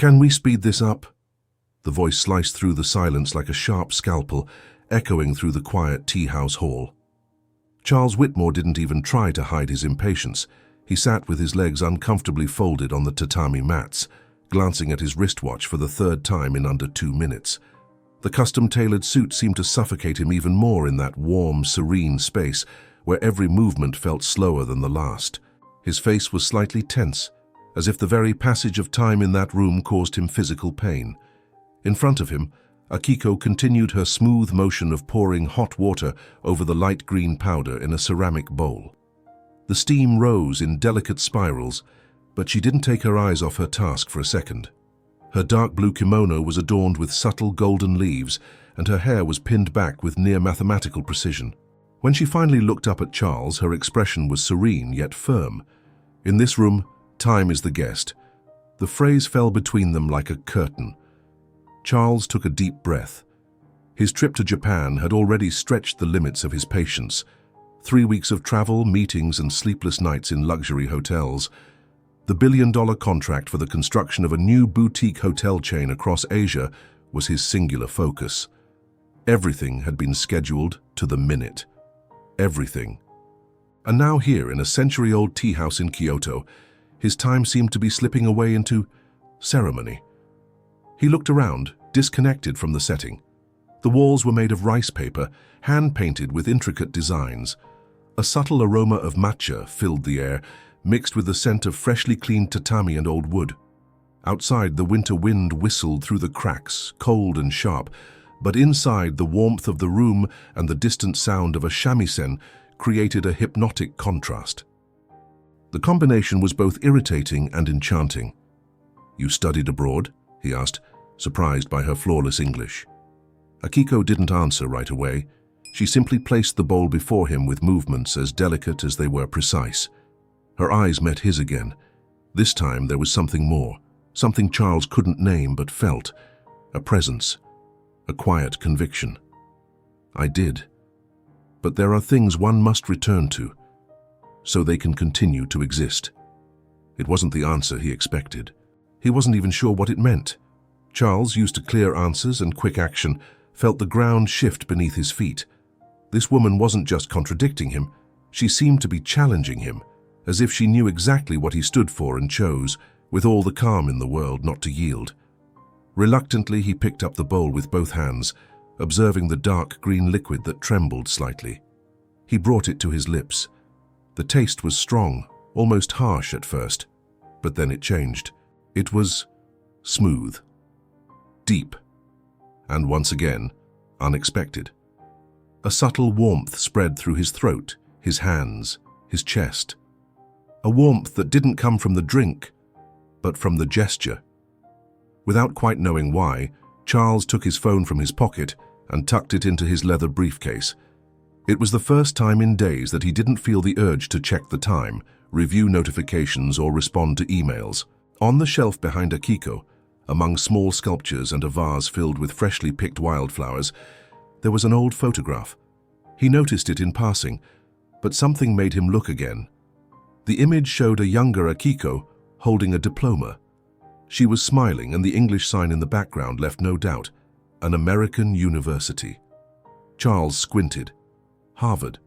"Can we speed this up?" The voice sliced through the silence like a sharp scalpel, echoing through the quiet tea-house hall. Charles Whitmore didn't even try to hide his impatience. He sat with his legs uncomfortably folded on the tatami mats, glancing at his wristwatch for the third time in under 2 minutes. The custom-tailored suit seemed to suffocate him even more in that warm, serene space where every movement felt slower than the last. His face was slightly tense, as if the very passage of time in that room caused him physical pain. In front of him, Akiko continued her smooth motion of pouring hot water over the light green powder in a ceramic bowl. The steam rose in delicate spirals, but she didn't take her eyes off her task for a second. Her dark blue kimono was adorned with subtle golden leaves, and her hair was pinned back with near mathematical precision. When she finally looked up at Charles, her expression was serene yet firm. In this room, time is the guest. The phrase fell between them like a curtain. Charles took a deep breath. His trip to Japan had already stretched the limits of his patience. 3 weeks of travel, meetings, and sleepless nights in luxury hotels. The billion-dollar contract for the construction of a new boutique hotel chain across Asia was his singular focus. Everything had been scheduled to the minute. Everything. And now here, in a century-old tea house in Kyoto, his time seemed to be slipping away into ceremony. He looked around, disconnected from the setting. The walls were made of rice paper, hand-painted with intricate designs. A subtle aroma of matcha filled the air, mixed with the scent of freshly cleaned tatami and old wood. Outside, the winter wind whistled through the cracks, cold and sharp, but inside, the warmth of the room and the distant sound of a shamisen created a hypnotic contrast. The combination was both irritating and enchanting. "You studied abroad?" he asked, surprised by her flawless English. Akiko didn't answer right away. She simply placed the bowl before him with movements as delicate as they were precise. Her eyes met his again. This time there was something more, something Charles couldn't name but felt, a presence, a quiet conviction. "I did. But there are things one must return to, so they can continue to exist." It wasn't the answer he expected. He wasn't even sure what it meant. Charles, used to clear answers and quick action, felt the ground shift beneath his feet. This woman wasn't just contradicting him, she seemed to be challenging him, as if she knew exactly what he stood for and chose, with all the calm in the world, not to yield. Reluctantly, he picked up the bowl with both hands, observing the dark green liquid that trembled slightly. He brought it to his lips. The taste was strong, almost harsh at first, but then it changed. It was smooth, deep, and once again, unexpected. A subtle warmth spread through his throat, his hands, his chest. A warmth that didn't come from the drink, but from the gesture. Without quite knowing why, Charles took his phone from his pocket and tucked it into his leather briefcase. It was the first time in days that he didn't feel the urge to check the time, review notifications, or respond to emails. On the shelf behind Akiko, among small sculptures and a vase filled with freshly picked wildflowers, there was an old photograph. He noticed it in passing, but something made him look again. The image showed a younger Akiko holding a diploma. She was smiling, and the English sign in the background left no doubt. An American university. Charles squinted. Harvard.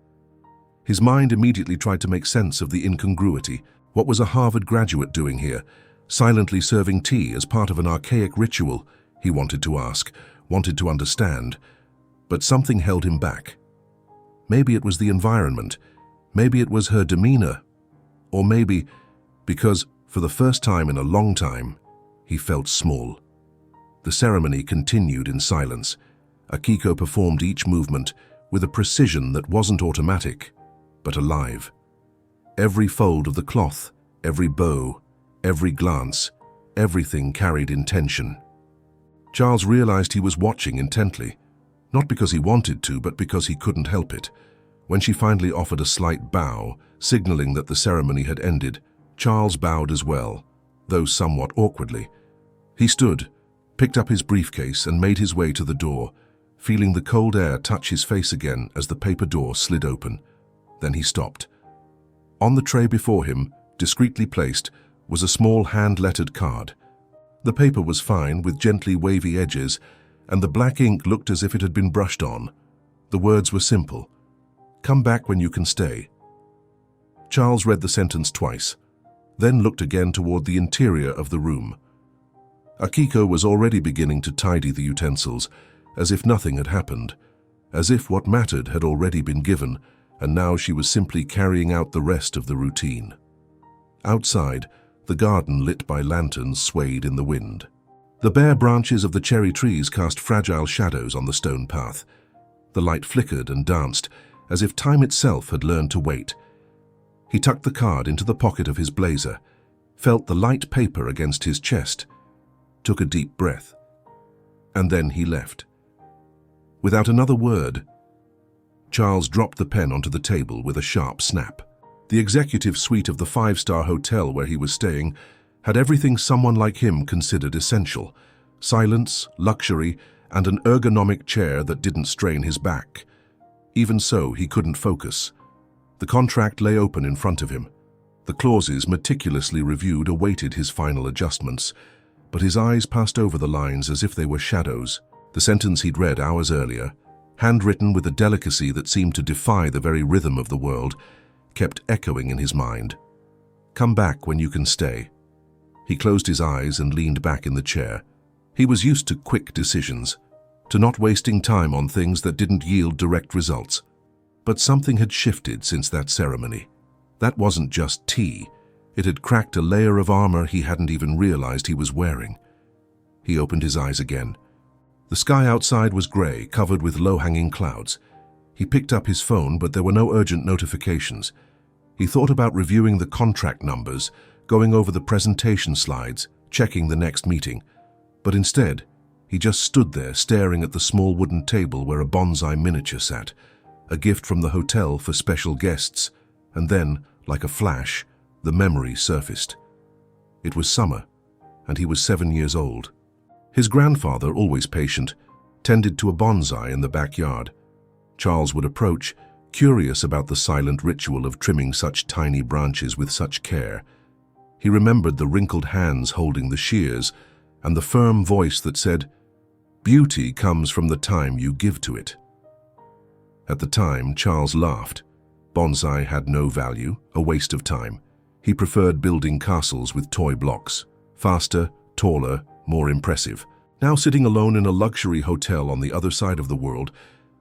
His mind immediately tried to make sense of the incongruity. What was a Harvard graduate doing here, silently serving tea as part of an archaic ritual? He wanted to ask, wanted to understand, but something held him back. Maybe it was the environment, maybe it was her demeanor, or maybe because, for the first time in a long time, he felt small. The ceremony continued in silence. Akiko performed each movement with a precision that wasn't automatic, but alive. Every fold of the cloth, every bow, every glance, everything carried intention. Charles realized he was watching intently, not because he wanted to, but because he couldn't help it. When she finally offered a slight bow, signaling that the ceremony had ended, Charles bowed as well, though somewhat awkwardly. He stood, picked up his briefcase, and made his way to the door, feeling the cold air touch his face again as the paper door slid open. Then he stopped. On the tray before him, discreetly placed, was a small hand-lettered card. The paper was fine, with gently wavy edges, and the black ink looked as if it had been brushed on. The words were simple. "Come back when you can stay." Charles read the sentence twice, then looked again toward the interior of the room. Akiko was already beginning to tidy the utensils, as if nothing had happened, as if what mattered had already been given, and now she was simply carrying out the rest of the routine. Outside, the garden lit by lanterns swayed in the wind. The bare branches of the cherry trees cast fragile shadows on the stone path. The light flickered and danced, as if time itself had learned to wait. He tucked the card into the pocket of his blazer, felt the light paper against his chest, took a deep breath, and then he left. Without another word, Charles dropped the pen onto the table with a sharp snap. The executive suite of the five-star hotel where he was staying had everything someone like him considered essential: silence, luxury, and an ergonomic chair that didn't strain his back. Even so, he couldn't focus. The contract lay open in front of him. The clauses, meticulously reviewed, awaited his final adjustments, but his eyes passed over the lines as if they were shadows. The sentence he'd read hours earlier, handwritten with a delicacy that seemed to defy the very rhythm of the world, kept echoing in his mind. "Come back when you can stay." He closed his eyes and leaned back in the chair. He was used to quick decisions, to not wasting time on things that didn't yield direct results. But something had shifted since that ceremony. That wasn't just tea. It had cracked a layer of armor he hadn't even realized he was wearing. He opened his eyes again. The sky outside was gray, covered with low-hanging clouds. He picked up his phone, but there were no urgent notifications. He thought about reviewing the contract numbers, going over the presentation slides, checking the next meeting. But instead, he just stood there staring at the small wooden table where a bonsai miniature sat, a gift from the hotel for special guests, and then, like a flash, the memory surfaced. It was summer, and he was 7 years old. His grandfather, always patient, tended to a bonsai in the backyard. Charles would approach, curious about the silent ritual of trimming such tiny branches with such care. He remembered the wrinkled hands holding the shears and the firm voice that said, "Beauty comes from the time you give to it." At the time, Charles laughed. Bonsai had no value, a waste of time. He preferred building castles with toy blocks, faster, taller, more impressive. Now sitting alone in a luxury hotel on the other side of the world,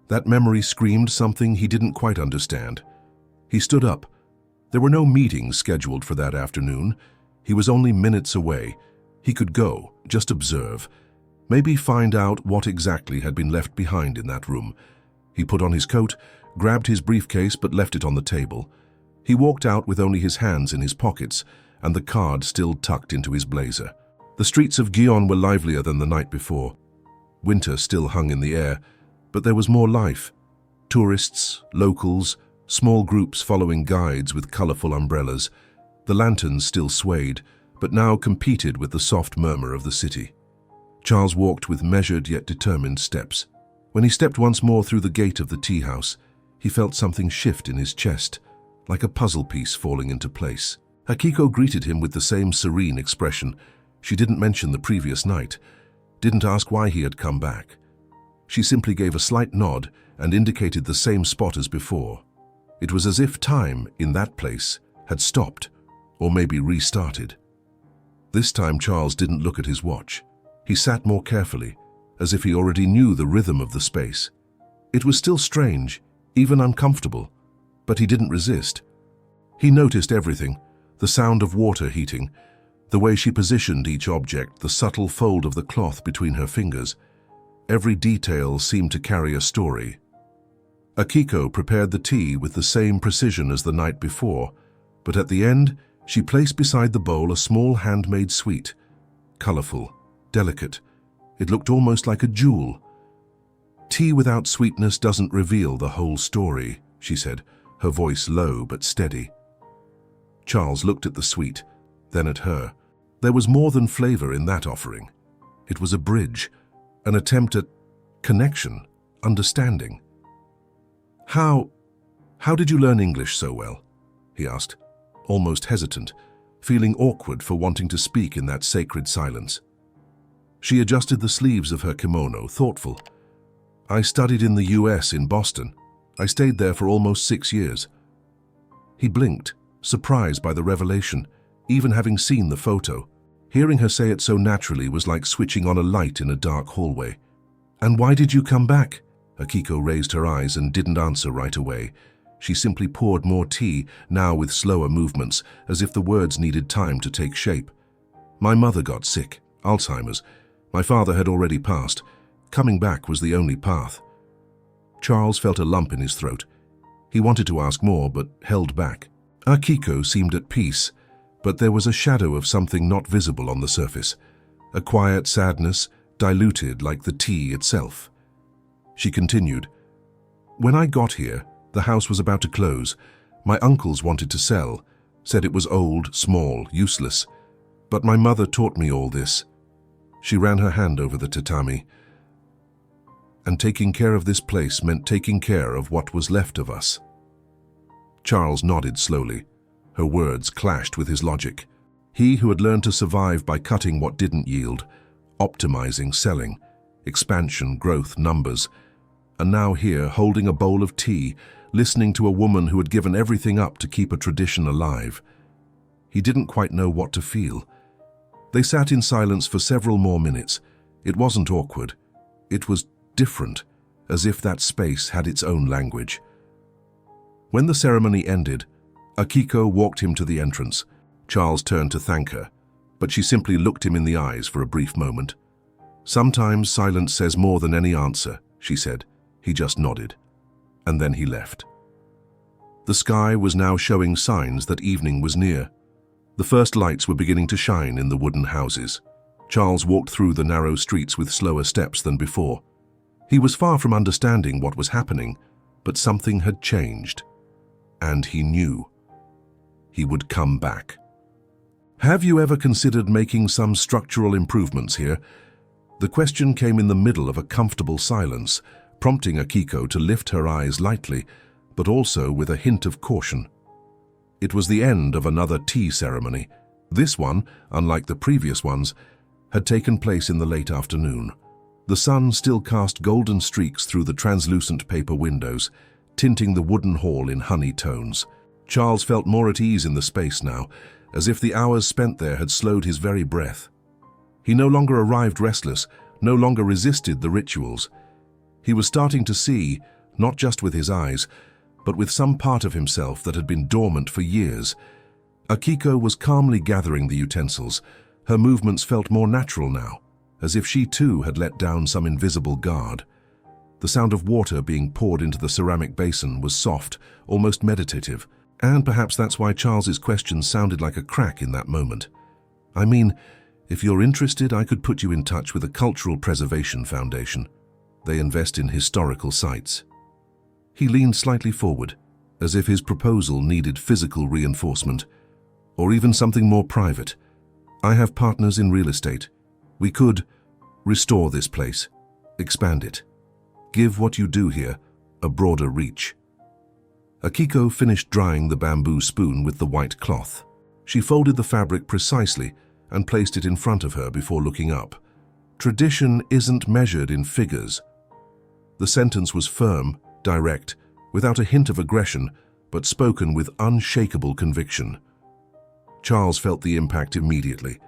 that memory screamed something he didn't quite understand. He stood up. There were no meetings scheduled for that afternoon. He was only minutes away. He could go, just observe, maybe find out what exactly had been left behind in that room. He put on his coat, grabbed his briefcase but left it on the table. He walked out with only his hands in his pockets and the card still tucked into his blazer. The streets of Guyon were livelier than the night before. Winter still hung in the air, but there was more life. Tourists, locals, small groups following guides with colorful umbrellas. The lanterns still swayed, but now competed with the soft murmur of the city. Charles walked with measured yet determined steps. When he stepped once more through the gate of the tea house, he felt something shift in his chest, like a puzzle piece falling into place. Akiko greeted him with the same serene expression. She didn't mention the previous night, didn't ask why he had come back. She simply gave a slight nod and indicated the same spot as before. It was as if time, in that place, had stopped, or maybe restarted. This time Charles didn't look at his watch. He sat more carefully, as if he already knew the rhythm of the space. It was still strange, even uncomfortable, but he didn't resist. He noticed everything, the sound of water heating, the way she positioned each object, the subtle fold of the cloth between her fingers. Every detail seemed to carry a story. Akiko prepared the tea with the same precision as the night before, but at the end, she placed beside the bowl a small handmade sweet, colorful, delicate. It looked almost like a jewel. "Tea without sweetness doesn't reveal the whole story," she said, her voice low but steady. Charles looked at the sweet, then at her. There was more than flavor in that offering. It was a bridge, an attempt at connection, understanding. How did you learn English so well?" he asked, almost hesitant, feeling awkward for wanting to speak in that sacred silence. She adjusted the sleeves of her kimono, thoughtful. "I studied in the US in Boston. I stayed there for almost 6 years." He blinked, surprised by the revelation, even having seen the photo. Hearing her say it so naturally was like switching on a light in a dark hallway. "And why did you come back?" Akiko raised her eyes and didn't answer right away. She simply poured more tea, now with slower movements, as if the words needed time to take shape. "My mother got sick, Alzheimer's. My father had already passed. Coming back was the only path." Charles felt a lump in his throat. He wanted to ask more, but held back. Akiko seemed at peace, but there was a shadow of something not visible on the surface, a quiet sadness, diluted like the tea itself. She continued, "When I got here, the house was about to close. My uncles wanted to sell, said it was old, small, useless. But my mother taught me all this." She ran her hand over the tatami. "And taking care of this place meant taking care of what was left of us." Charles nodded slowly. Her words clashed with his logic. He who had learned to survive by cutting what didn't yield, optimizing, selling, expansion, growth, numbers, and now here, holding a bowl of tea, listening to a woman who had given everything up to keep a tradition alive. He didn't quite know what to feel. They sat in silence for several more minutes. It wasn't awkward. It was different, as if that space had its own language. When the ceremony ended, Akiko walked him to the entrance. Charles turned to thank her, but she simply looked him in the eyes for a brief moment. "Sometimes silence says more than any answer," she said. He just nodded, and then he left. The sky was now showing signs that evening was near. The first lights were beginning to shine in the wooden houses. Charles walked through the narrow streets with slower steps than before. He was far from understanding what was happening, but something had changed, and he knew. He would come back. "Have you ever considered making some structural improvements here?" The question came in the middle of a comfortable silence, prompting Akiko to lift her eyes lightly, but also with a hint of caution. It was the end of another tea ceremony. This one, unlike the previous ones, had taken place in the late afternoon. The sun still cast golden streaks through the translucent paper windows, tinting the wooden hall in honey tones. Charles felt more at ease in the space now, as if the hours spent there had slowed his very breath. He no longer arrived restless, no longer resisted the rituals. He was starting to see, not just with his eyes, but with some part of himself that had been dormant for years. Akiko was calmly gathering the utensils. Her movements felt more natural now, as if she too had let down some invisible guard. The sound of water being poured into the ceramic basin was soft, almost meditative, and perhaps that's why Charles's question sounded like a crack in that moment. "I mean, if you're interested, I could put you in touch with a cultural preservation foundation. They invest in historical sites." He leaned slightly forward, as if his proposal needed physical reinforcement, or even something more private. "I have partners in real estate. We could restore this place, expand it, give what you do here a broader reach." Akiko finished drying the bamboo spoon with the white cloth. She folded the fabric precisely and placed it in front of her before looking up. "Tradition isn't measured in figures." The sentence was firm, direct, without a hint of aggression, but spoken with unshakable conviction. Charles felt the impact immediately.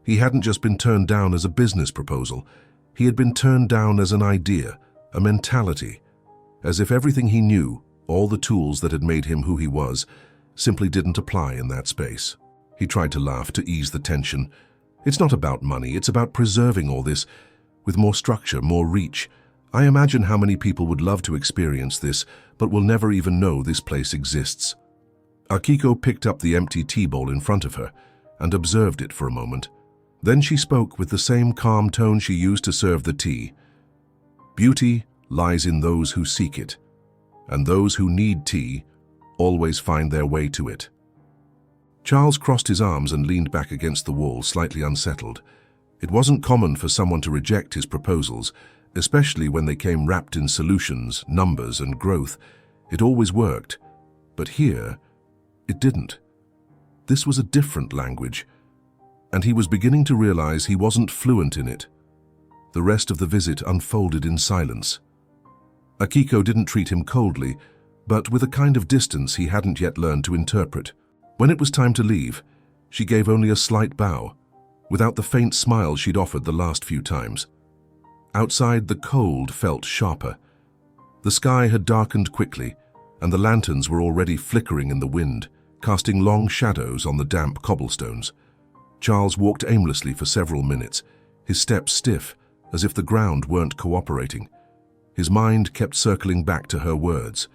He hadn't just been turned down as a business proposal. He had been turned down as an idea, a mentality, as if everything he knew, all the tools that had made him who he was, simply didn't apply in that space. He tried to laugh to ease the tension. "It's not about money, it's about preserving all this, with more structure, more reach. I imagine how many people would love to experience this, but will never even know this place exists." Akiko picked up the empty tea bowl in front of her and observed it for a moment. Then she spoke with the same calm tone she used to serve the tea. "Beauty lies in those who seek it, and those who need tea always find their way to it." Charles crossed his arms and leaned back against the wall, slightly unsettled. It wasn't common for someone to reject his proposals, especially when they came wrapped in solutions, numbers, and growth. It always worked, but here, it didn't. This was a different language, and he was beginning to realize he wasn't fluent in it. The rest of the visit unfolded in silence. Akiko didn't treat him coldly, but with a kind of distance he hadn't yet learned to interpret. When it was time to leave, she gave only a slight bow, without the faint smile she'd offered the last few times. Outside, the cold felt sharper. The sky had darkened quickly, and the lanterns were already flickering in the wind, casting long shadows on the damp cobblestones. Charles walked aimlessly for several minutes, his steps stiff, as if the ground weren't cooperating. His mind kept circling back to her words.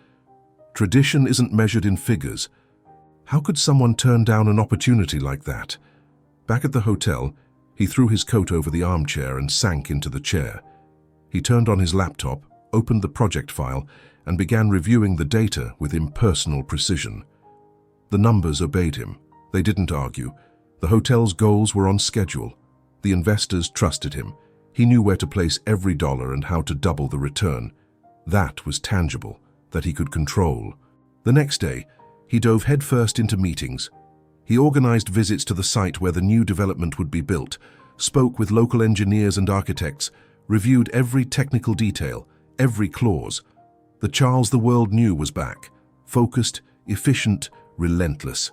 Tradition isn't measured in figures. How could someone turn down an opportunity like that? Back at the hotel, he threw his coat over the armchair and sank into the chair. He turned on his laptop, opened the project file, and began reviewing the data with impersonal precision. The numbers obeyed him. They didn't argue. The hotel's goals were on schedule. The investors trusted him. He knew where to place every dollar and how to double the return. That was tangible, that he could control. The next day, he dove headfirst into meetings. He organized visits to the site where the new development would be built, spoke with local engineers and architects, reviewed every technical detail, every clause. The Charles the world knew was back, focused, efficient, relentless.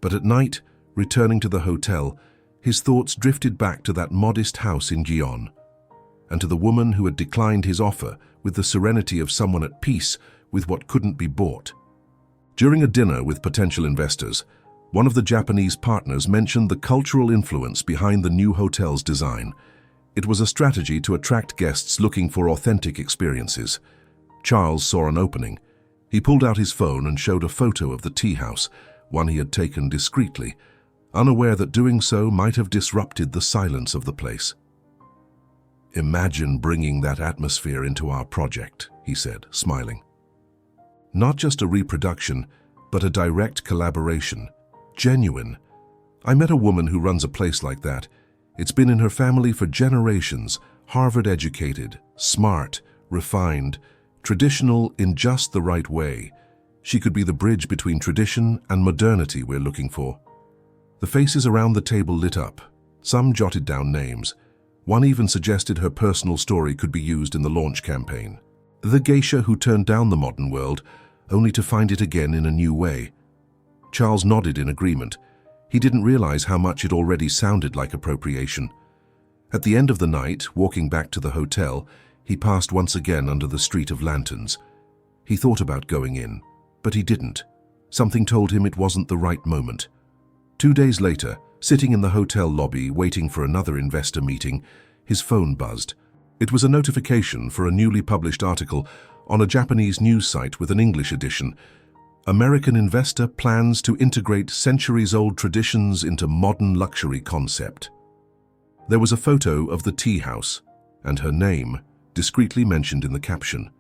But at night, returning to the hotel, his thoughts drifted back to that modest house in Gijón, and to the woman who had declined his offer with the serenity of someone at peace with what couldn't be bought. During a dinner with potential investors, one of the Japanese partners mentioned the cultural influence behind the new hotel's design. It was a strategy to attract guests looking for authentic experiences. Charles saw an opening. He pulled out his phone and showed a photo of the tea house, one he had taken discreetly, unaware that doing so might have disrupted the silence of the place. "Imagine bringing that atmosphere into our project," he said, smiling. "Not just a reproduction, but a direct collaboration. Genuine. I met a woman who runs a place like that. It's been in her family for generations, Harvard-educated, smart, refined, traditional in just the right way. She could be the bridge between tradition and modernity we're looking for." The faces around the table lit up. Some jotted down names. One even suggested her personal story could be used in the launch campaign. The geisha who turned down the modern world, only to find it again in a new way. Charles nodded in agreement. He didn't realize how much it already sounded like appropriation. At the end of the night, walking back to the hotel, he passed once again under the street of lanterns. He thought about going in, but he didn't. Something told him it wasn't the right moment. 2 days later, sitting in the hotel lobby waiting for another investor meeting, his phone buzzed. It was a notification for a newly published article on a Japanese news site with an English edition. American investor plans to integrate centuries-old traditions into modern luxury concept. There was a photo of the tea house, and her name, discreetly mentioned in the caption.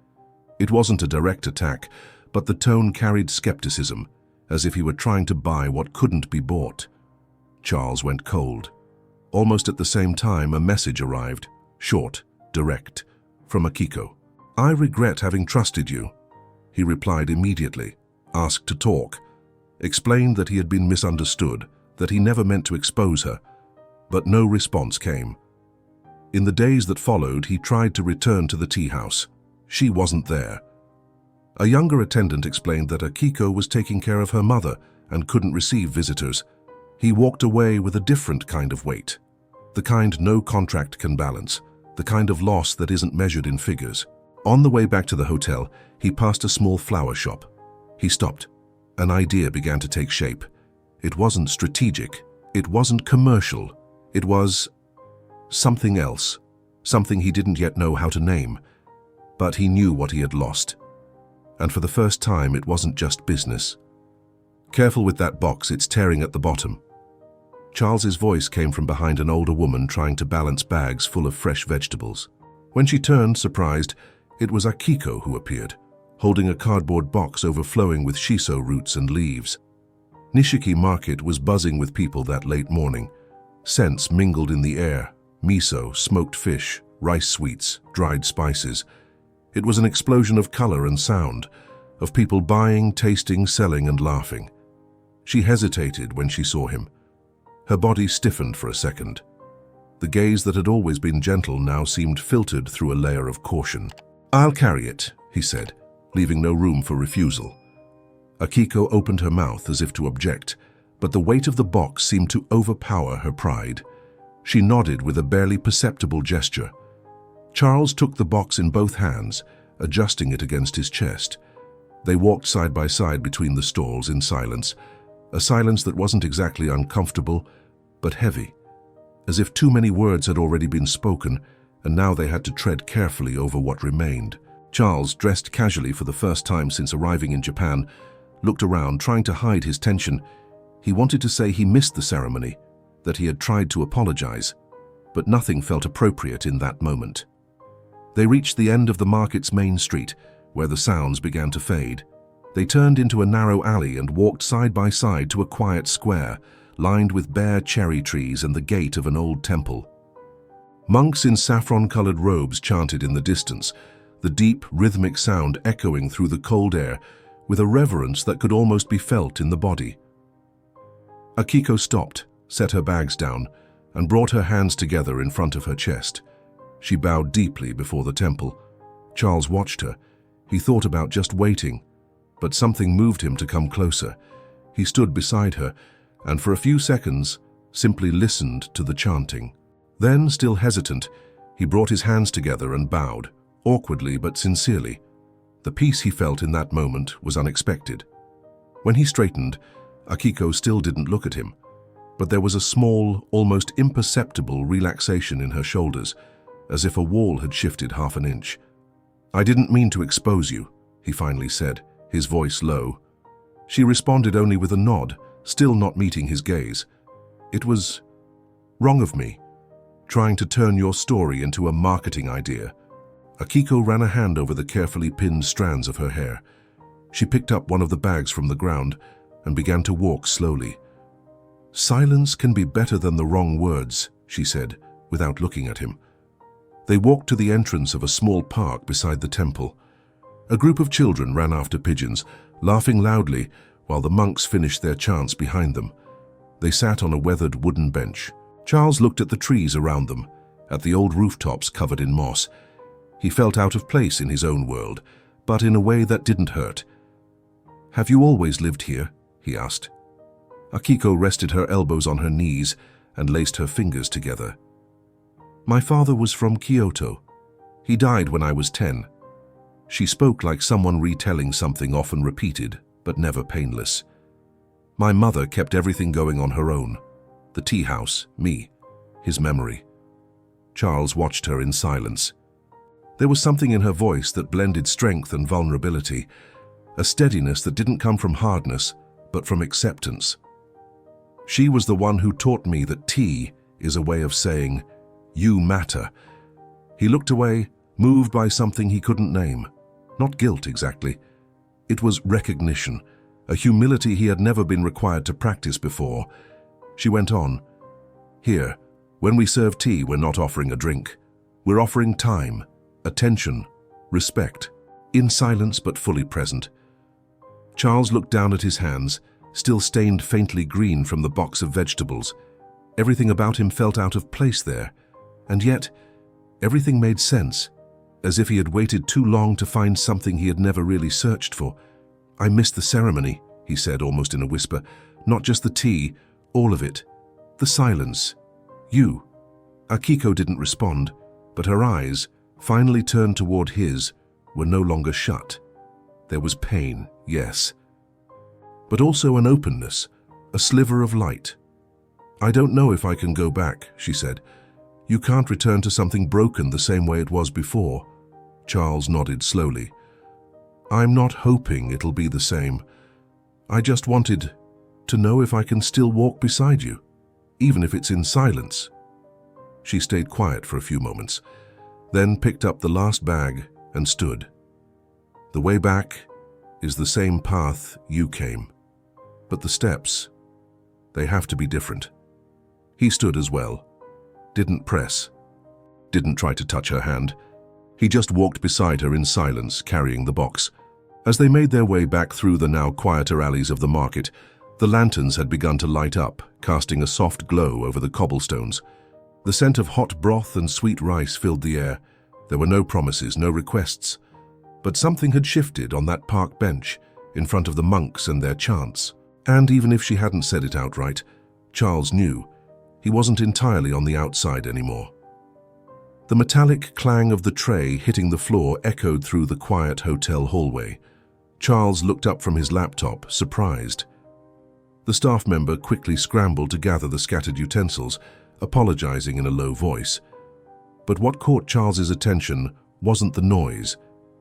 It wasn't a direct attack, but the tone carried skepticism, as if he were trying to buy what couldn't be bought. Charles went cold. Almost at the same time, a message arrived, short, direct, from Akiko. "I regret having trusted you." He replied immediately, asked to talk, explained that he had been misunderstood, that he never meant to expose her, but no response came. In the days that followed, he tried to return to the tea house. She wasn't there. A younger attendant explained that Akiko was taking care of her mother and couldn't receive visitors. He walked away with a different kind of weight, the kind no contract can balance, the kind of loss that isn't measured in figures. On the way back to the hotel, he passed a small flower shop. He stopped. An idea began to take shape. It wasn't strategic. It wasn't commercial. It was something else, something he didn't yet know how to name. But he knew what he had lost. And for the first time, it wasn't just business. "Careful with that box, it's tearing at the bottom." Charles's voice came from behind an older woman trying to balance bags full of fresh vegetables. When she turned, surprised, it was Akiko who appeared, holding a cardboard box overflowing with shiso roots and leaves. Nishiki Market was buzzing with people that late morning. Scents mingled in the air: miso, smoked fish, rice sweets, dried spices. It was an explosion of color and sound, of people buying, tasting, selling, and laughing. She hesitated when she saw him. Her body stiffened for a second. The gaze that had always been gentle now seemed filtered through a layer of caution. "I'll carry it," he said, leaving no room for refusal. Akiko opened her mouth as if to object, but the weight of the box seemed to overpower her pride. She nodded with a barely perceptible gesture. Charles took the box in both hands, adjusting it against his chest. They walked side by side between the stalls in silence, a silence that wasn't exactly uncomfortable, but heavy, as if too many words had already been spoken, and now they had to tread carefully over what remained. Charles, dressed casually for the first time since arriving in Japan, looked around, trying to hide his tension. He wanted to say he missed the ceremony, that he had tried to apologize, but nothing felt appropriate in that moment. They reached the end of the market's main street, where the sounds began to fade. They turned into a narrow alley and walked side by side to a quiet square, lined with bare cherry trees and the gate of an old temple. Monks in saffron-colored robes chanted in the distance, the deep, rhythmic sound echoing through the cold air with a reverence that could almost be felt in the body. Akiko stopped, set her bags down, and brought her hands together in front of her chest. She bowed deeply before the temple. Charles watched her. He thought about just waiting, but something moved him to come closer. He stood beside her, and for a few seconds simply listened to the chanting. Then, still hesitant, he brought his hands together and bowed, awkwardly but sincerely. The peace he felt in that moment was unexpected. When he straightened, Akiko still didn't look at him, but there was a small, almost imperceptible relaxation in her shoulders, as if a wall had shifted half an inch. "I didn't mean to expose you," he finally said, his voice low. She responded only with a nod, still not meeting his gaze. "It was wrong of me, trying to turn your story into a marketing idea." Akiko ran a hand over the carefully pinned strands of her hair. She picked up one of the bags from the ground and began to walk slowly. "Silence can be better than the wrong words," she said, without looking at him. They walked to the entrance of a small park beside the temple. A group of children ran after pigeons, laughing loudly while the monks finished their chants behind them. They sat on a weathered wooden bench. Charles looked at the trees around them, at the old rooftops covered in moss. He felt out of place in his own world, but in a way that didn't hurt. "Have you always lived here?" he asked. Akiko rested her elbows on her knees and laced her fingers together. "My father was from Kyoto. He died when I was 10. She spoke like someone retelling something often repeated, but never painless. "My mother kept everything going on her own. The tea house, me, his memory." Charles watched her in silence. There was something in her voice that blended strength and vulnerability, a steadiness that didn't come from hardness, but from acceptance. "She was the one who taught me that tea is a way of saying, 'You matter.'" He looked away, moved by something he couldn't name. Not guilt exactly. It was recognition, a humility he had never been required to practice before. She went on, "Here, when we serve tea, we're not offering a drink. We're offering time, attention, respect, in silence but fully present." Charles looked down at his hands, still stained faintly green from the box of vegetables. Everything about him felt out of place there, and yet everything made sense, as if he had waited too long to find something he had never really searched for. "I missed the ceremony," he said almost in a whisper. "Not just the tea, all of it. The silence. You." Akiko didn't respond, but her eyes, finally turned toward his, were no longer shut. There was pain, yes, but also an openness, a sliver of light. "I don't know if I can go back," she said. "You can't return to something broken the same way it was before." Charles nodded slowly. "I'm not hoping it'll be the same. I just wanted to know if I can still walk beside you, even if it's in silence." She stayed quiet for a few moments, then picked up the last bag and stood. "The way back is the same path you came, but the steps, they have to be different." He stood as well, didn't press, didn't try to touch her hand. He just walked beside her in silence, carrying the box. As they made their way back through the now quieter alleys of the market, the lanterns had begun to light up, casting a soft glow over the cobblestones. The scent of hot broth and sweet rice filled the air. There were no promises, no requests. But something had shifted on that park bench, in front of the monks and their chants. And even if she hadn't said it outright, Charles knew he wasn't entirely on the outside anymore. The metallic clang of the tray hitting the floor echoed through the quiet hotel hallway. Charles looked up from his laptop, surprised. The staff member quickly scrambled to gather the scattered utensils, apologizing in a low voice. But what caught Charles's attention wasn't the noise.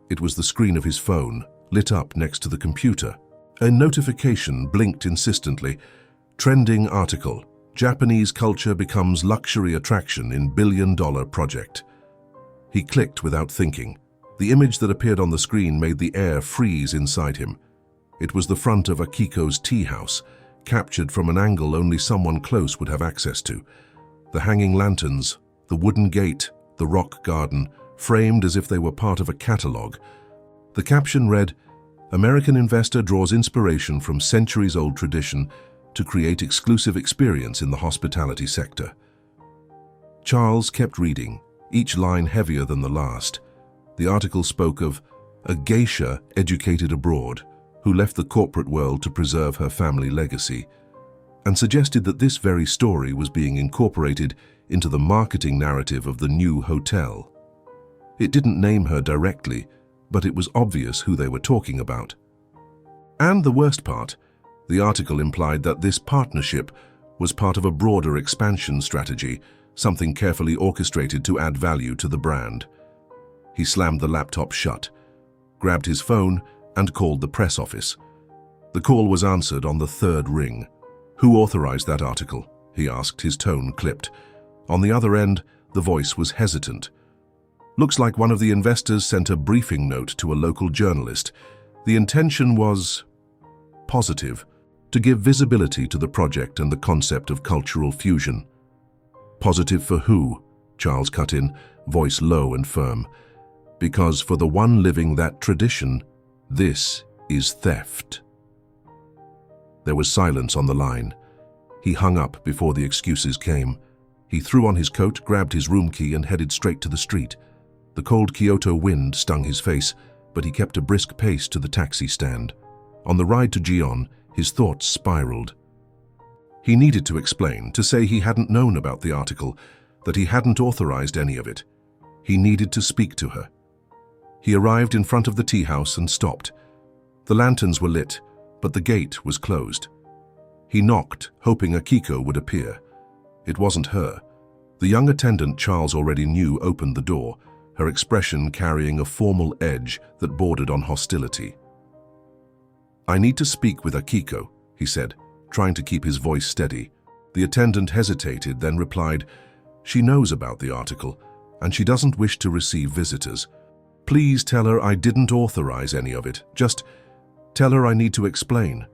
It was the screen of his phone, lit up next to the computer. A notification blinked insistently. Trending article. Japanese culture becomes luxury attraction in billion-dollar project. He clicked without thinking. The image that appeared on the screen made the air freeze inside him. It was the front of Akiko's tea house, captured from an angle only someone close would have access to. The hanging lanterns, the wooden gate, the rock garden, framed as if they were part of a catalogue. The caption read, "American investor draws inspiration from centuries-old tradition to create exclusive experience in the hospitality sector." Charles kept reading, each line heavier than the last. The article spoke of a geisha educated abroad who left the corporate world to preserve her family legacy, and suggested that this very story was being incorporated into the marketing narrative of the new hotel. It didn't name her directly, but it was obvious who they were talking about. And the worst part, the article implied that this partnership was part of a broader expansion strategy, something carefully orchestrated to add value to the brand. He slammed the laptop shut, grabbed his phone, and called the press office. The call was answered on the third ring. "Who authorized that article?" he asked, his tone clipped. On the other end, the voice was hesitant. "Looks like one of the investors sent a briefing note to a local journalist. The intention was positive, to give visibility to the project and the concept of cultural fusion." "Positive for who?" Charles cut in, voice low and firm. "Because for the one living that tradition, this is theft." There was silence on the line. He hung up before the excuses came. He threw on his coat, grabbed his room key, and headed straight to the street. The cold Kyoto wind stung his face, but he kept a brisk pace to the taxi stand. On the ride to Gion, his thoughts spiraled. He needed to explain, to say he hadn't known about the article, that he hadn't authorized any of it. He needed to speak to her. He arrived in front of the tea house and stopped. The lanterns were lit, but the gate was closed. He knocked, hoping Akiko would appear. It wasn't her. The young attendant Charles already knew opened the door, her expression carrying a formal edge that bordered on hostility. "I need to speak with Akiko," he said, trying to keep his voice steady. The attendant hesitated, then replied, "She knows about the article, and she doesn't wish to receive visitors. Please tell her I didn't authorize any of it. Just tell her I need to explain."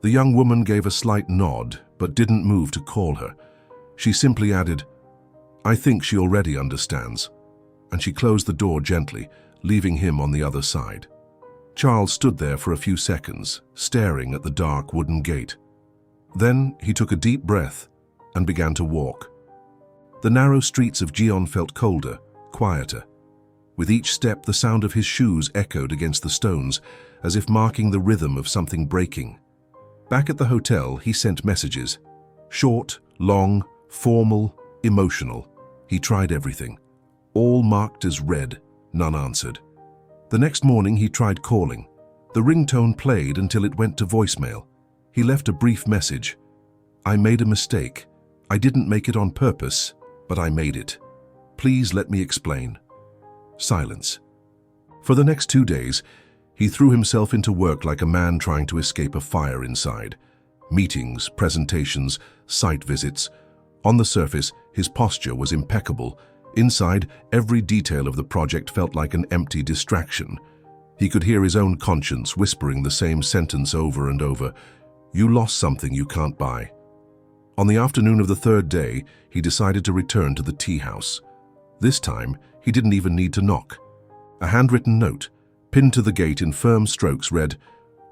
The young woman gave a slight nod, but didn't move to call her. She simply added, "I think she already understands," and she closed the door gently, leaving him on the other side. Charles stood there for a few seconds, staring at the dark wooden gate. Then he took a deep breath and began to walk. The narrow streets of Gion felt colder, quieter. With each step, the sound of his shoes echoed against the stones, as if marking the rhythm of something breaking. Back at the hotel, he sent messages. Short, long, formal, emotional. He tried everything. All marked as read, none answered. The next morning, he tried calling. The ringtone played until it went to voicemail. He left a brief message. "I made a mistake. I didn't make it on purpose, but I made it. Please let me explain." Silence. For the next 2 days, he threw himself into work like a man trying to escape a fire inside. Meetings, presentations, site visits. On the surface, his posture was impeccable. Inside, every detail of the project felt like an empty distraction. He could hear his own conscience whispering the same sentence over and over. "You lost something you can't buy." On the afternoon of the third day, he decided to return to the tea house. This time, he didn't even need to knock. A handwritten note, pinned to the gate in firm strokes, read,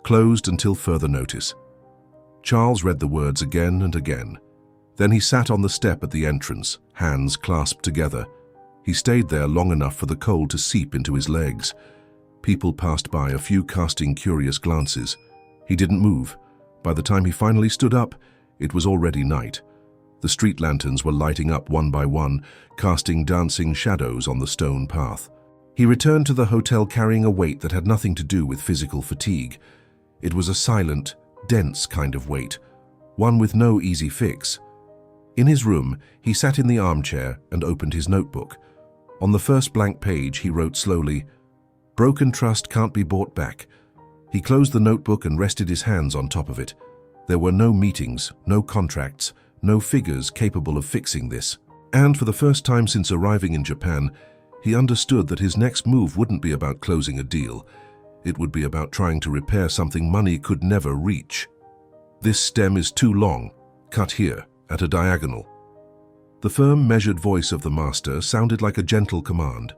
"Closed until further notice." Charles read the words again and again. Then he sat on the step at the entrance, hands clasped together. He stayed there long enough for the cold to seep into his legs. People passed by, a few casting curious glances. He didn't move. By the time he finally stood up, it was already night. The street lanterns were lighting up one by one, casting dancing shadows on the stone path. He returned to the hotel carrying a weight that had nothing to do with physical fatigue. It was a silent, dense kind of weight, one with no easy fix. In his room, he sat in the armchair and opened his notebook. On the first blank page, he wrote slowly, "Broken trust can't be bought back." He closed the notebook and rested his hands on top of it. There were no meetings, no contracts, no figures capable of fixing this. And for the first time since arriving in Japan, he understood that his next move wouldn't be about closing a deal. It would be about trying to repair something money could never reach. "This stem is too long. Cut here, at a diagonal." The firm, measured voice of the master sounded like a gentle command.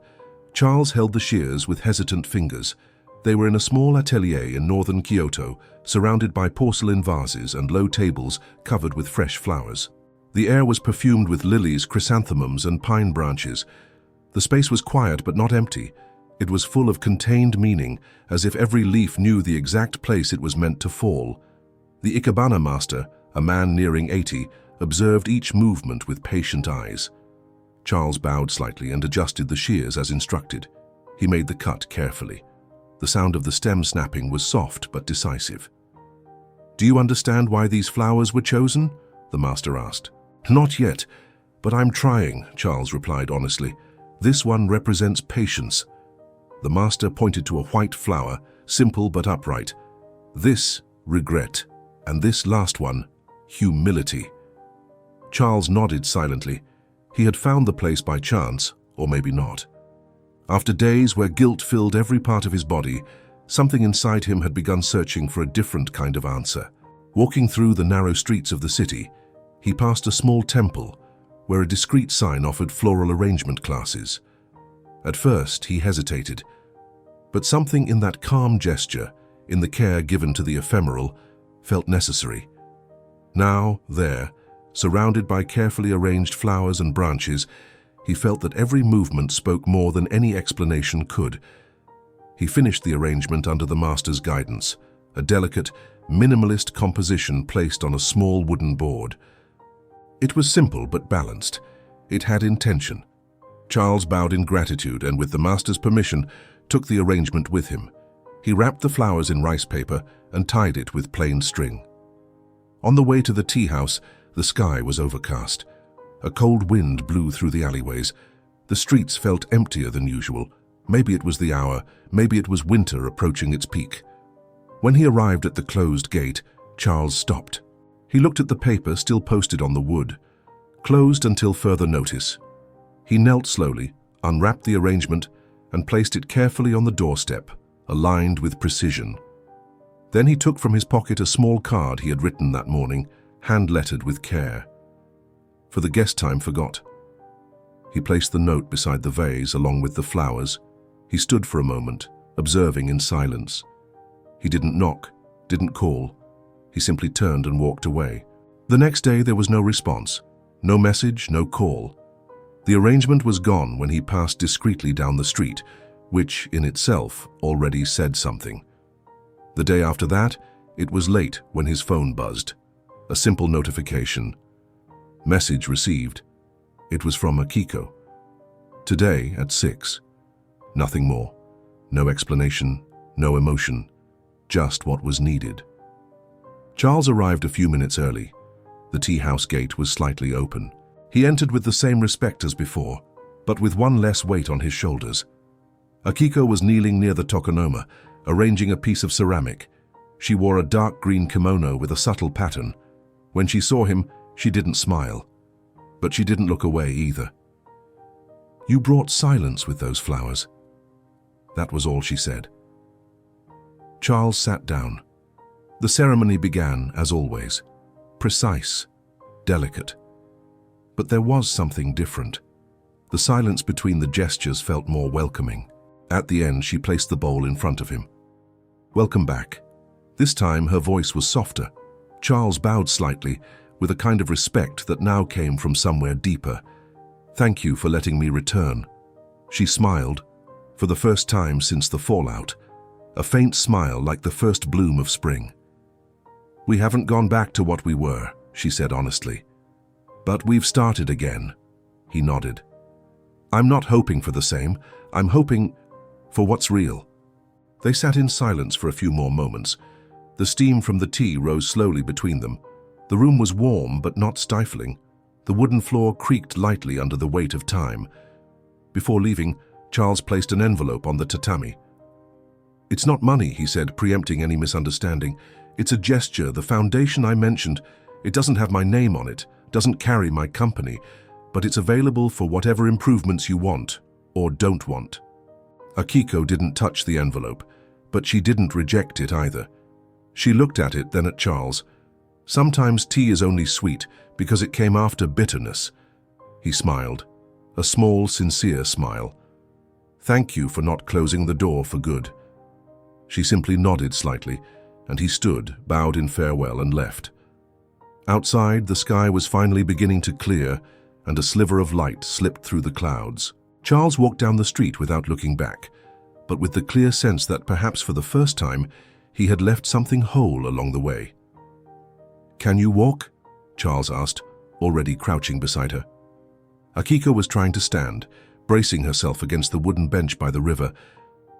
Charles held the shears with hesitant fingers. They were in a small atelier in northern Kyoto, surrounded by porcelain vases and low tables covered with fresh flowers. The air was perfumed with lilies, chrysanthemums, and pine branches. The space was quiet but not empty. It was full of contained meaning, as if every leaf knew the exact place it was meant to fall. The Ikebana master, a man nearing 80, observed each movement with patient eyes. Charles bowed slightly and adjusted the shears as instructed. He made the cut carefully. The sound of the stem snapping was soft but decisive. "Do you understand why these flowers were chosen?" the master asked. "Not yet, but I'm trying," Charles replied honestly. "This one represents patience." The master pointed to a white flower, simple but upright. "This, regret, and this last one, humility." Charles nodded silently. He had found the place by chance, or maybe not. After days where guilt filled every part of his body, something inside him had begun searching for a different kind of answer. Walking through the narrow streets of the city, he passed a small temple where a discreet sign offered floral arrangement classes. At first, he hesitated, but something in that calm gesture, in the care given to the ephemeral, felt necessary. Now, there, surrounded by carefully arranged flowers and branches, he felt that every movement spoke more than any explanation could. He finished the arrangement under the master's guidance, a delicate, minimalist composition placed on a small wooden board. It was simple but balanced. It had intention. Charles bowed in gratitude and, with the master's permission, took the arrangement with him. He wrapped the flowers in rice paper and tied it with plain string. On the way to the tea house, the sky was overcast. A cold wind blew through the alleyways. The streets felt emptier than usual. Maybe it was the hour, maybe it was winter approaching its peak. When he arrived at the closed gate, Charles stopped. He looked at the paper still posted on the wood. Closed until further notice. He knelt slowly, unwrapped the arrangement, and placed it carefully on the doorstep, aligned with precision. Then he took from his pocket a small card he had written that morning, hand-lettered with care. "For the guest time forgot." He placed the note beside the vase along with the flowers. He stood for a moment, observing in silence. He didn't knock, didn't call. He simply turned and walked away. The next day there was no response, no message, no call. The arrangement was gone when he passed discreetly down the street, which in itself already said something. The day after that, it was late when his phone buzzed. A simple notification. Message received. It was from Akiko. Today at 6. Nothing more. No explanation, no emotion. Just what was needed. Charles arrived a few minutes early. The tea house gate was slightly open. He entered with the same respect as before, but with one less weight on his shoulders. Akiko was kneeling near the tokonoma, arranging a piece of ceramic. She wore a dark green kimono with a subtle pattern. When she saw him, she didn't smile, but she didn't look away either. "You brought silence with those flowers." That was all she said. Charles sat down. The ceremony began, as always, precise, delicate. But there was something different. The silence between the gestures felt more welcoming. At the end, she placed the bowl in front of him. "Welcome back." This time, her voice was softer. Charles bowed slightly, with a kind of respect that now came from somewhere deeper. Thank you for letting me return." She smiled, for the first time since the fallout, a faint smile like the first bloom of spring. "We haven't gone back to what we were," she said honestly. "But we've started again." He nodded. "I'm not hoping for the same. I'm hoping for what's real." They sat in silence for a few more moments. The steam from the tea rose slowly between them. The room was warm but not stifling. The wooden floor creaked lightly under the weight of time. Before leaving, Charles placed an envelope on the tatami. "It's not money," he said, preempting any misunderstanding. "It's a gesture, the foundation I mentioned. It doesn't have my name on it, doesn't carry my company, but it's available for whatever improvements you want, or don't want." Akiko didn't touch the envelope, but she didn't reject it either. She looked at it, then at Charles. "Sometimes tea is only sweet because it came after bitterness." He smiled, a small, sincere smile. "Thank you for not closing the door for good." She simply nodded slightly, and he stood, bowed in farewell, and left. Outside, the sky was finally beginning to clear, and a sliver of light slipped through the clouds. Charles walked down the street without looking back, but with the clear sense that perhaps for the first time, he had left something whole along the way. "Can you walk?" Charles asked, already crouching beside her. Akiko was trying to stand, bracing herself against the wooden bench by the river,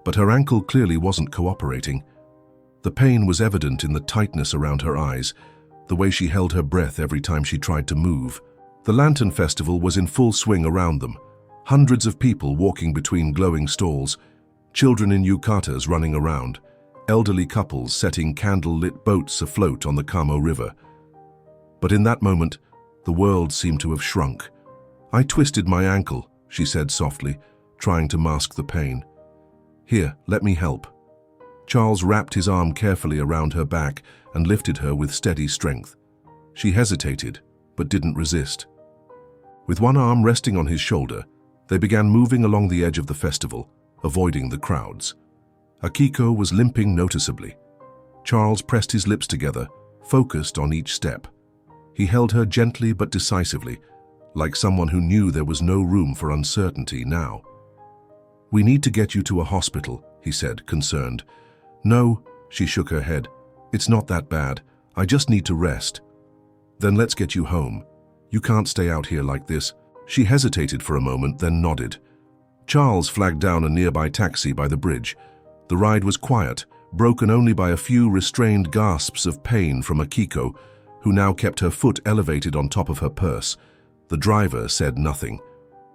but her ankle clearly wasn't cooperating. The pain was evident in the tightness around her eyes, the way she held her breath every time she tried to move. The Lantern Festival was in full swing around them, hundreds of people walking between glowing stalls, children in yukatas running around, elderly couples setting candle-lit boats afloat on the Kamo River. But in that moment, the world seemed to have shrunk. "I twisted my ankle," she said softly, trying to mask the pain. "Here, let me help." Charles wrapped his arm carefully around her back and lifted her with steady strength. She hesitated, but didn't resist. With one arm resting on his shoulder, they began moving along the edge of the festival, avoiding the crowds. Akiko was limping noticeably. Charles pressed his lips together, focused on each step. He held her gently but decisively, like someone who knew there was no room for uncertainty now. "We need to get you to a hospital," he said, concerned. "No," she shook her head. "It's not that bad. I just need to rest." "Then let's get you home. You can't stay out here like this." She hesitated for a moment, then nodded. Charles flagged down a nearby taxi by the bridge. The ride was quiet, broken only by a few restrained gasps of pain from Akiko, who now kept her foot elevated on top of her purse. The driver said nothing,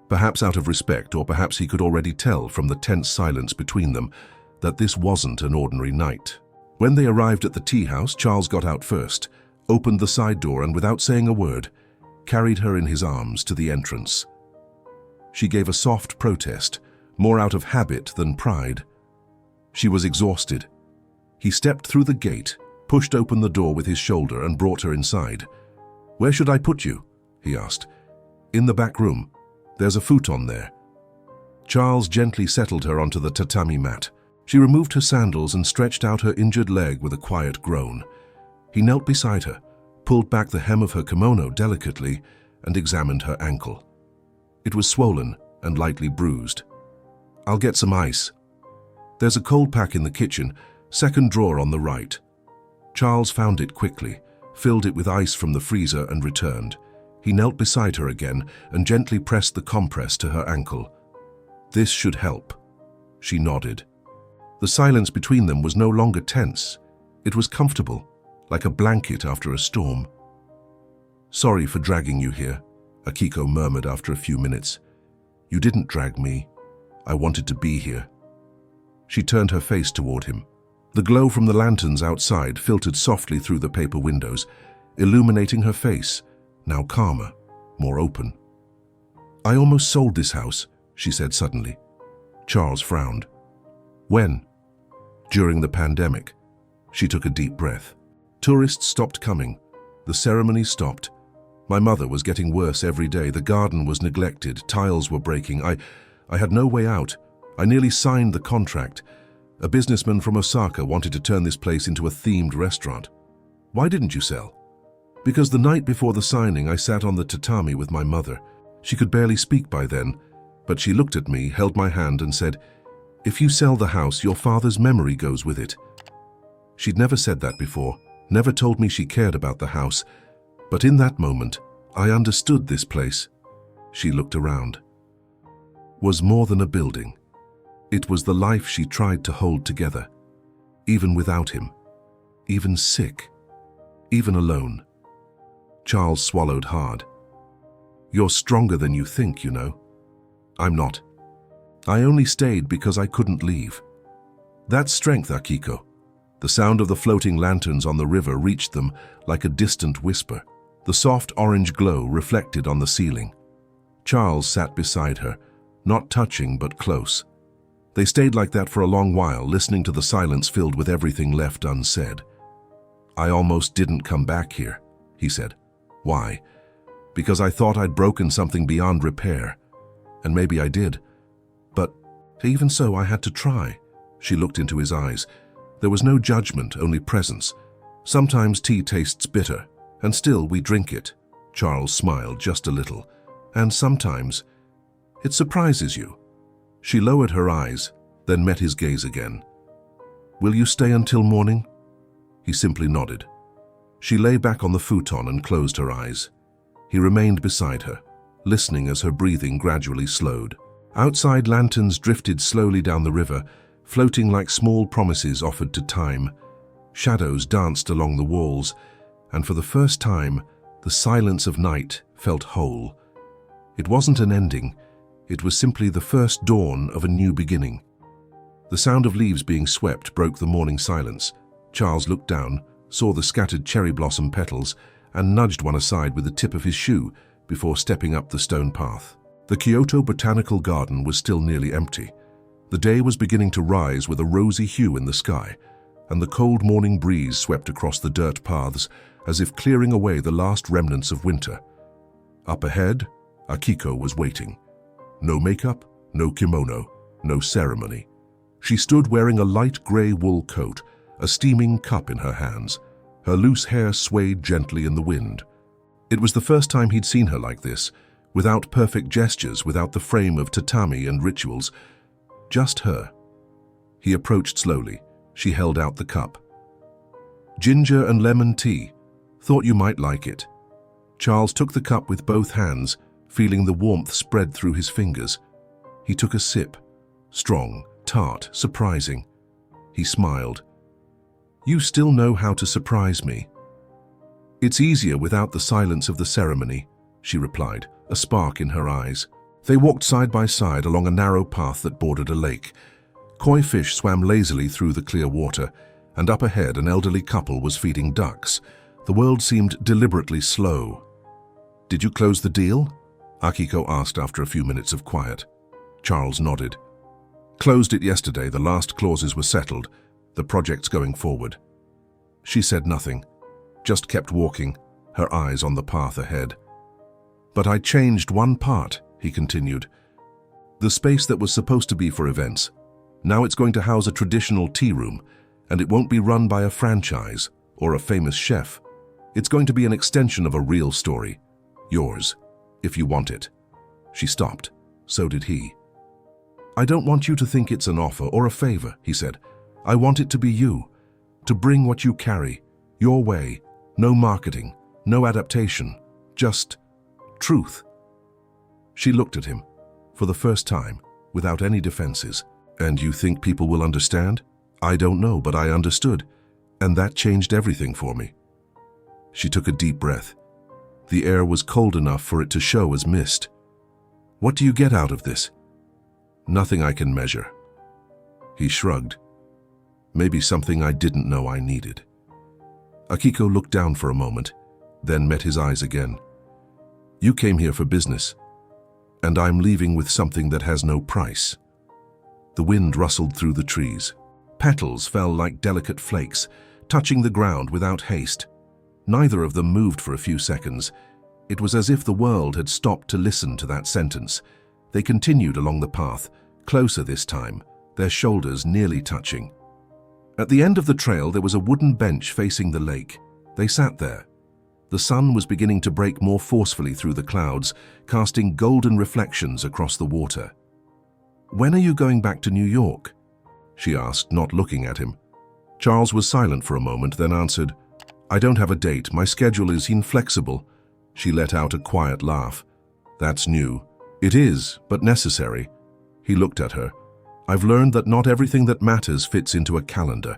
perhaps out of respect, or perhaps he could already tell from the tense silence between them that this wasn't an ordinary night. When they arrived at the tea house, Charles got out first, opened the side door, and without saying a word, carried her in his arms to the entrance. She gave a soft protest, more out of habit than pride. She was exhausted. He stepped through the gate, pushed open the door with his shoulder, and brought her inside. "Where should I put you?" he asked. "In the back room. There's a futon there." Charles gently settled her onto the tatami mat. She removed her sandals and stretched out her injured leg with a quiet groan. He knelt beside her, pulled back the hem of her kimono delicately, and examined her ankle. It was swollen and lightly bruised. "I'll get some ice." "There's a cold pack in the kitchen, second drawer on the right." Charles found it quickly, filled it with ice from the freezer, and returned. He knelt beside her again and gently pressed the compress to her ankle. "This should help." She nodded. The silence between them was no longer tense. It was comfortable, like a blanket after a storm. "Sorry for dragging you here," Akiko murmured after a few minutes. "You didn't drag me. I wanted to be here." She turned her face toward him. The glow from the lanterns outside filtered softly through the paper windows, illuminating her face, now calmer, more open. "I almost sold this house," she said suddenly. Charles frowned. "When?" "During the pandemic." She took a deep breath. "Tourists stopped coming. The ceremony stopped. My mother was getting worse every day. The garden was neglected. Tiles were breaking. I had no way out. I nearly signed the contract. A businessman from Osaka wanted to turn this place into a themed restaurant." "Why didn't you sell?" "Because the night before the signing, I sat on the tatami with my mother. She could barely speak by then, but she looked at me, held my hand and said, "If you sell the house, your father's memory goes with it." She'd never said that before, never told me she cared about the house, but in that moment, I understood this place. She looked around. Was more than a building. It was the life she tried to hold together, even without him, even sick, even alone. Charles swallowed hard. "You're stronger than you think, you know." "I'm not. I only stayed because I couldn't leave." "That's strength, Akiko." The sound of the floating lanterns on the river reached them like a distant whisper. The soft orange glow reflected on the ceiling. Charles sat beside her, not touching but close. They stayed like that for a long while, listening to the silence filled with everything left unsaid. "I almost didn't come back here," he said. "Why? Because I thought I'd broken something beyond repair. And maybe I did. But even so, I had to try." She looked into his eyes. There was no judgment, only presence. "Sometimes tea tastes bitter, and still we drink it." Charles smiled just a little. "And sometimes it surprises you." She lowered her eyes, then met his gaze again. "Will you stay until morning?" He simply nodded. She lay back on the futon and closed her eyes. He remained beside her, listening as her breathing gradually slowed. Outside, lanterns drifted slowly down the river, floating like small promises offered to time. Shadows danced along the walls, and for the first time, the silence of night felt whole. It wasn't an ending. It was simply the first dawn of a new beginning. The sound of leaves being swept broke the morning silence. Charles looked down, saw the scattered cherry blossom petals, and nudged one aside with the tip of his shoe before stepping up the stone path. The Kyoto Botanical Garden was still nearly empty. The day was beginning to rise with a rosy hue in the sky, and the cold morning breeze swept across the dirt paths as if clearing away the last remnants of winter. Up ahead, Akiko was waiting. No makeup, no kimono, no ceremony. She stood wearing a light gray wool coat, a steaming cup in her hands. Her loose hair swayed gently in the wind. It was the first time he'd seen her like this, without perfect gestures, without the frame of tatami and rituals. Just her. He approached slowly. She held out the cup. "Ginger and lemon tea. Thought you might like it." Charles took the cup with both hands, feeling the warmth spread through his fingers. He took a sip. Strong, tart, surprising. He smiled. "You still know how to surprise me." "It's easier without the silence of the ceremony," she replied, a spark in her eyes. They walked side by side along a narrow path that bordered a lake. Koi fish swam lazily through the clear water, and up ahead an elderly couple was feeding ducks. The world seemed deliberately slow. "Did you close the deal?" Akiko asked after a few minutes of quiet. Charles nodded. "Closed it yesterday. The last clauses were settled. The project's going forward." She said nothing, just kept walking, her eyes on the path ahead. "But I changed one part," he continued. "The space that was supposed to be for events. Now it's going to house a traditional tea room, and it won't be run by a franchise or a famous chef. It's going to be an extension of a real story. Yours, if you want it." She stopped. So did he. "I don't want you to think it's an offer or a favor," he said. "I want it to be you, to bring what you carry, your way, no marketing, no adaptation, just truth." She looked at him, for the first time, without any defenses. "And you think people will understand?" "I don't know, but I understood, and that changed everything for me." She took a deep breath. The air was cold enough for it to show as mist. "What do you get out of this?" "Nothing I can measure." He shrugged. "Maybe something I didn't know I needed." Akiko looked down for a moment, then met his eyes again. "You came here for business, and I'm leaving with something that has no price." The wind rustled through the trees. Petals fell like delicate flakes, touching the ground without haste. Neither of them moved for a few seconds. It was as if the world had stopped to listen to that sentence. They continued along the path, closer this time, their shoulders nearly touching. At the end of the trail there was a wooden bench facing the lake. They sat there. The sun was beginning to break more forcefully through the clouds, casting golden reflections across the water. "When are you going back to New York?" she asked, not looking at him. Charles was silent for a moment, then answered, "I don't have a date. My schedule is inflexible." She let out a quiet laugh. "That's new." "It is, but necessary." He looked at her. "I've learned that not everything that matters fits into a calendar."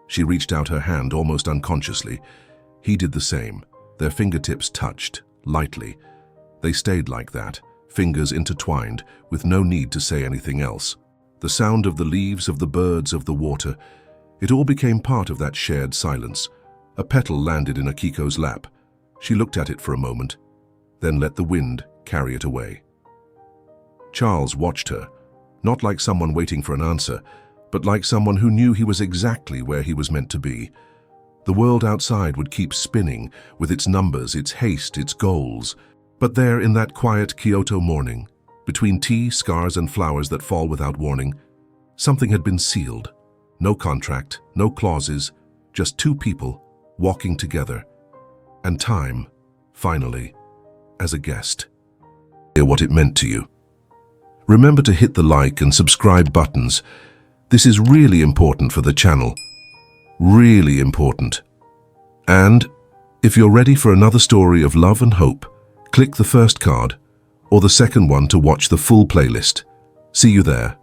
She reached out her hand almost unconsciously. He did the same. Their fingertips touched, lightly. They stayed like that, fingers intertwined, with no need to say anything else. The sound of the leaves, of the birds, of the water, it all became part of that shared silence. A petal landed in Akiko's lap. She looked at it for a moment, then let the wind carry it away. Charles watched her, not like someone waiting for an answer, but like someone who knew he was exactly where he was meant to be. The world outside would keep spinning, with its numbers, its haste, its goals. But there, in that quiet Kyoto morning, between tea, scars, and flowers that fall without warning, something had been sealed. No contract, no clauses, just two people walking together. And time, finally, as a guest. Hear what it meant to you. Remember to hit the like and subscribe buttons. This is really important for the channel. Really important. And if you're ready for another story of love and hope, click the first card or the second one to watch the full playlist. See you there.